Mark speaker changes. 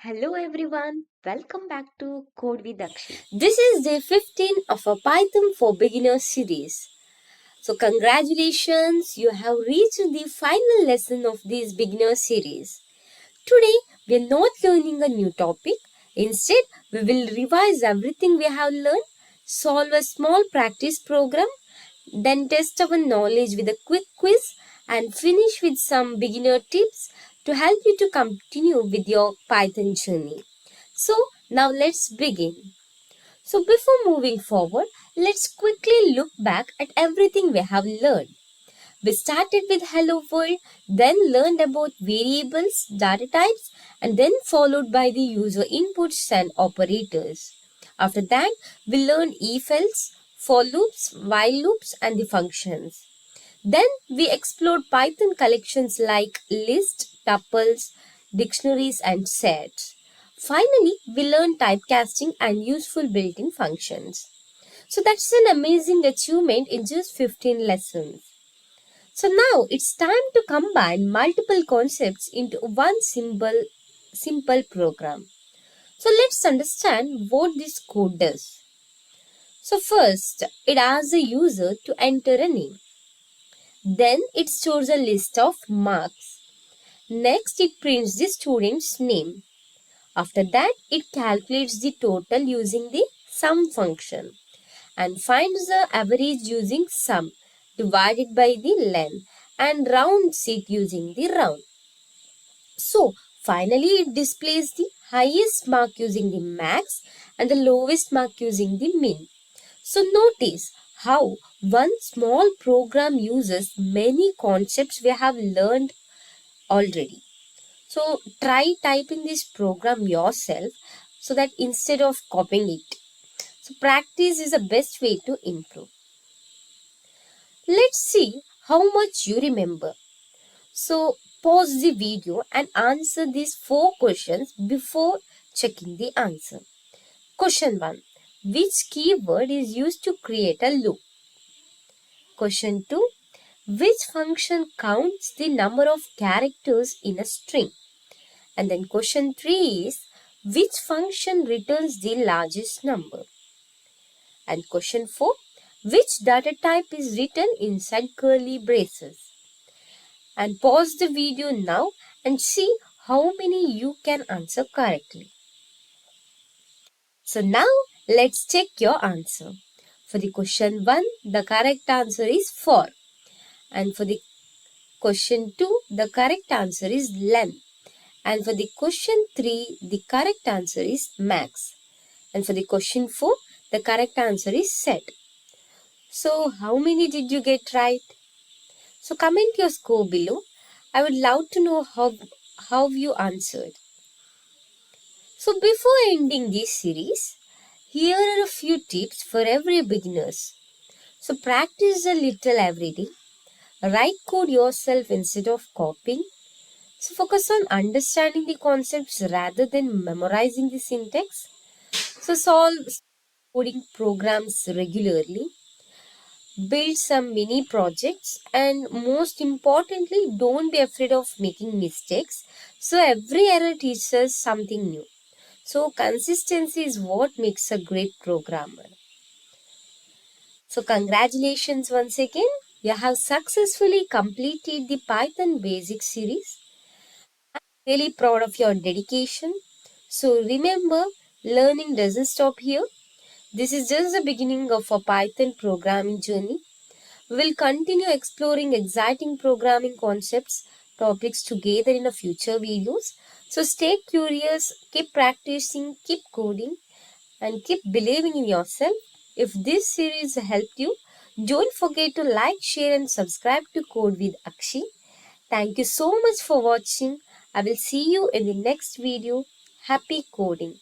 Speaker 1: Hello everyone, welcome back to Code with Akshi.
Speaker 2: This is day 15 of our Python for Beginners series. So, congratulations, you have reached the final lesson of this beginner series. Today, we are not learning a new topic. Instead, we will revise everything we have learned, solve a small practice program, then test our knowledge with a quick quiz, and finish with some beginner tips to help you to continue with your Python journey. So, now let's begin. So, before moving forward, let's quickly look back at everything we have learned. We started with Hello World, then learned about variables, data types, and then followed by the user inputs and operators. After that, we learned if else, for loops, while loops, and the functions. Then we explored Python collections like list, tuples, dictionaries, and sets. Finally, we learned typecasting and useful built-in functions. So that's an amazing achievement in just 15 lessons. So now it's time to combine multiple concepts into one simple program. So let's understand what this code does. So first, it asks the user to enter a name. Then it stores a list of marks. Next, it prints the student's name. After that, it calculates the total using the sum function and finds the average using sum divided by the len and rounds it using the round. So, finally, it displays the highest mark using the max and the lowest mark using the min. So, notice how one small program uses many concepts we have learned already. So try typing this program yourself so that instead of copying it. So practice is the best way to improve. Let's see how much you remember. So pause the video and answer these four questions before checking the answer. Question 1. Which keyword is used to create a loop? Question 2. Which function counts the number of characters in a string? And then question 3 is, which function returns the largest number? And question 4, which data type is written inside curly braces? And pause the video now and see how many you can answer correctly. So now let's check your answer. For the question 1, the correct answer is 4. And for the question 2, the correct answer is len. And for the question 3, the correct answer is max. And for the question 4, the correct answer is set. So, how many did you get right? So, comment your score below. I would love to know how you answered. So, before ending this series, here are a few tips for every beginners. So, practice a little every day. Write code yourself instead of copying. So, focus on understanding the concepts rather than memorizing the syntax. So, solve coding programs regularly, build some mini projects, and most importantly, don't be afraid of making mistakes. So, every error teaches us something new. So, consistency is what makes a great programmer. So, congratulations once again. You have successfully completed the Python Basics series. Really proud of your dedication. So, remember, learning doesn't stop here. This is just the beginning of a Python programming journey. We will continue exploring exciting programming concepts, topics together in a future videos. So stay curious, keep practicing, keep coding, and keep believing in yourself. If this series helped you, don't forget to like, share, and subscribe to Code with Akshi. Thank you so much for watching. I will see you in the next video. Happy coding!